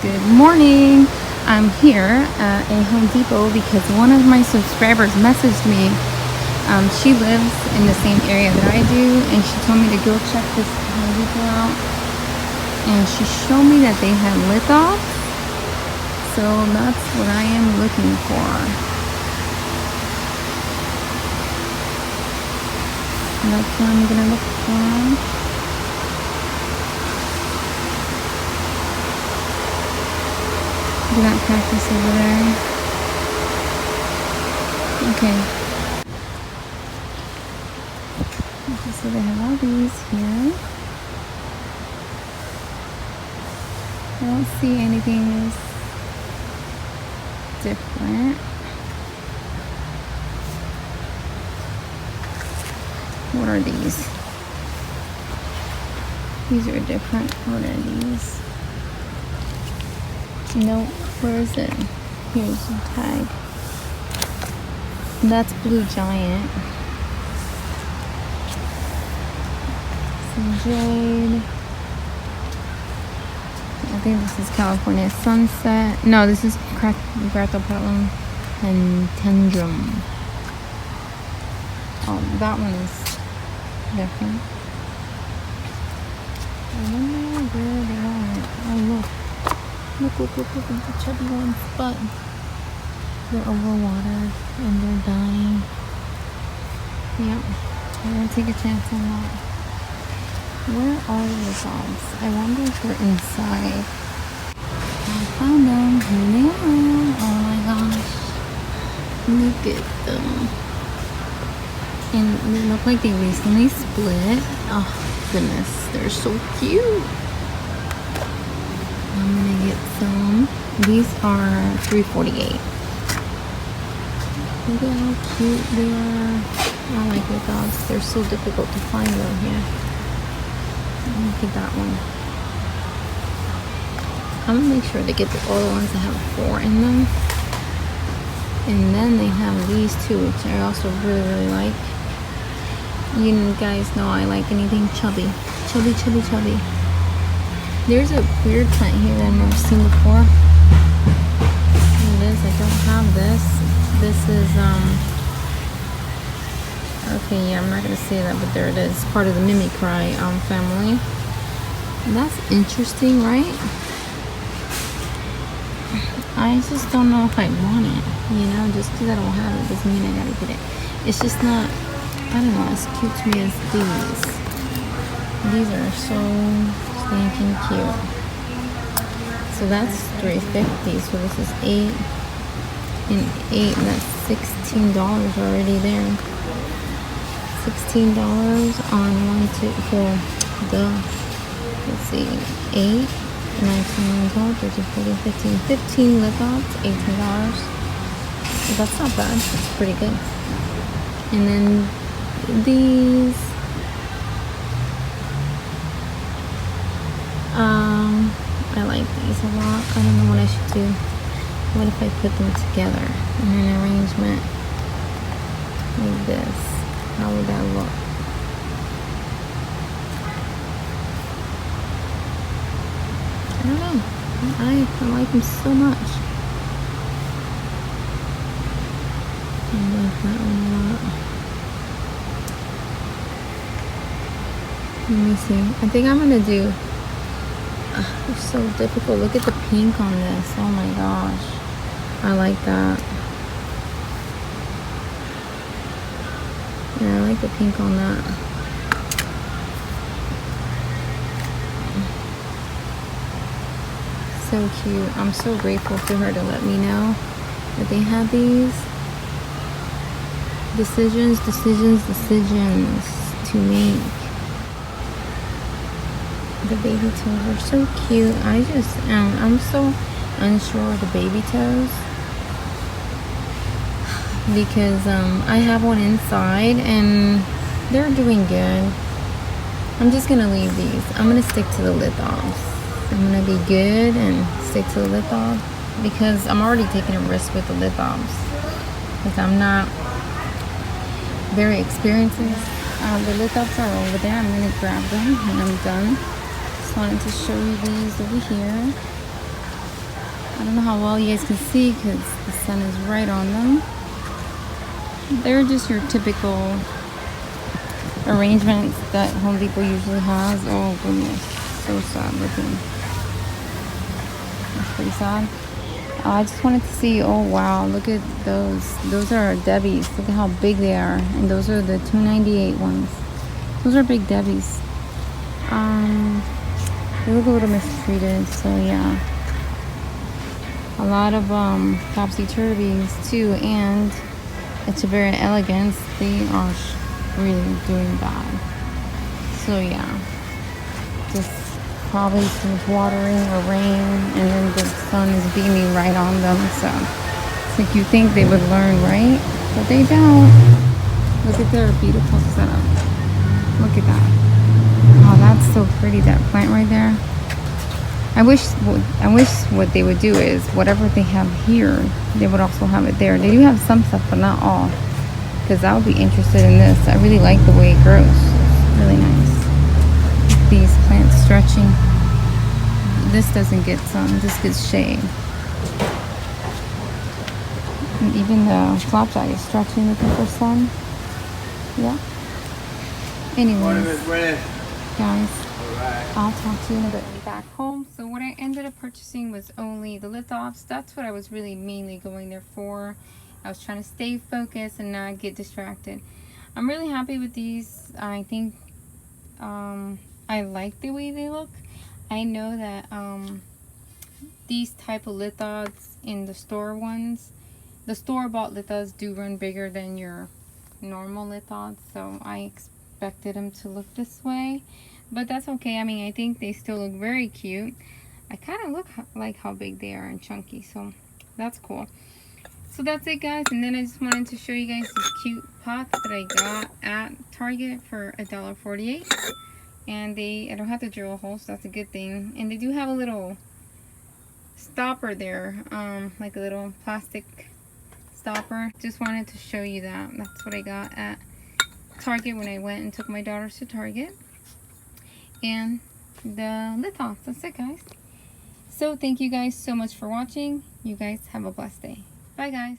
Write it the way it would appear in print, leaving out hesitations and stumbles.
Good morning. I'm here at a Home Depot because one of my subscribers messaged me. She lives in the same area that I do, and she told me to go check this Home Depot out. And she showed me that they had lithoffs, so that's what I am looking for. That's what I'm gonna look for. Do not practice over there. Okay. So they have all these here. I don't see anything different. What are these? These are different. What are these? No, where is it? Here's the tag. That's Blue Giant. Some jade. I think this is California Sunset. No, this is Graptopetalum and Tendrum. Oh, that one is different. I wonder where they are. Oh, look. Look at the chubby ones, but they're overwatered and they're dying. Yep, I'm gonna take a chance on that. Where are the dogs? I wonder if they're inside. I found them. Here they are. Oh my gosh. Look at them. And they look like they recently split. Oh goodness, they're so cute. I'm gonna get some. These are $3.48. Look at how cute they are. I like the dogs. They're so difficult to find though here. Look at that one. I'm gonna make sure they get all the ones that have 4 in them. And then they have these two, which I also really like. You guys know I like anything chubby. Chubby. There's a weird plant here that I've never seen before. Here it is. I don't have this. This is, okay, yeah, I'm not going to say that, but there it is. Part of the Mimicry family. And that's interesting, right? I just don't know if I want it. You know, just because I don't have it doesn't mean I got to get it. It's just not, I don't know, as cute to me as these. These are so stinking cute. So that's $3.50. So this is 8 and 8, and that's $16 already there. $16 on 1, 2, 4. Let's see, 8, 19, 12, 13, 14, 15, 15 lip balms, $18. So that's not bad. That's pretty good. And then these. I like these a lot. I don't know what I should do. What if I put them together in an arrangement like this? How would that look? I don't know. I like them so much. I like that one a lot. Let me see. I think I'm gonna do. It's so difficult. Look at the pink on this. Oh my gosh. I like that. Yeah, I like the pink on that. So cute. I'm so grateful for her to let me know that they have these. Decisions to make. The baby toes are so cute. I'm so unsure of the baby toes because I have one inside and they're doing good. I'm just gonna leave these. I'm gonna stick to the lithoffs. I'm gonna be good and stick to the lithoff because I'm already taking a risk with the lithoffs because I'm not very experienced. The lithoffs are over there. I'm gonna grab them when I'm done. Just wanted to show you these over here. I don't know how well you guys can see because the sun is right on them. They're just your typical arrangements that Home Depot usually has. Oh goodness, so sad looking. That's pretty sad. I just wanted to see, oh wow, look at those. Those are Debbie's. Look at how big they are. And those are the $2.98 ones. Those are big Debbie's. They look a little mistreated, so yeah. A lot of topsy-turvies too, and Echeverria elegans, they are really doing bad. So yeah, just probably too much watering or rain, and then the sun is beaming right on them, so it's like you think they would learn, right? But they don't. Look at their beautiful setup. Look at that. Oh, that's so pretty, that plant right there. I wish what they would do is whatever they have here, they would also have it there. They do have some stuff, but not all, because I would be interested in this. I really like the way it grows. It's really nice. These plants stretching. This doesn't get sun, this gets shade. And even the flapjack is stretching, looking for sun. Yeah. Anyways, guys, I'll talk to you in a bit. I'm back home. So what I ended up purchasing was only the lithops. That's what I was really mainly going there for. I was trying to stay focused and not get distracted. I'm really happy with these. I think I like the way they look. I know that these type of lithops in the store ones, the store-bought lithops do run bigger than your normal lithops, so I expected them to look this way, but that's okay. I mean, I think they still look very cute. I kind of look like how big they are and chunky, so that's cool. So that's it, guys. And then I just wanted to show you guys these cute pots that I got at Target for $1.48. And I don't have to drill a hole, so that's a good thing. And they do have a little stopper there, like a little plastic stopper. Just wanted to show you that. That's what I got at Target when I went and took my daughters to Target. And the lithops. That's it, guys. So thank you guys so much for watching. You guys have a blessed day. Bye, guys.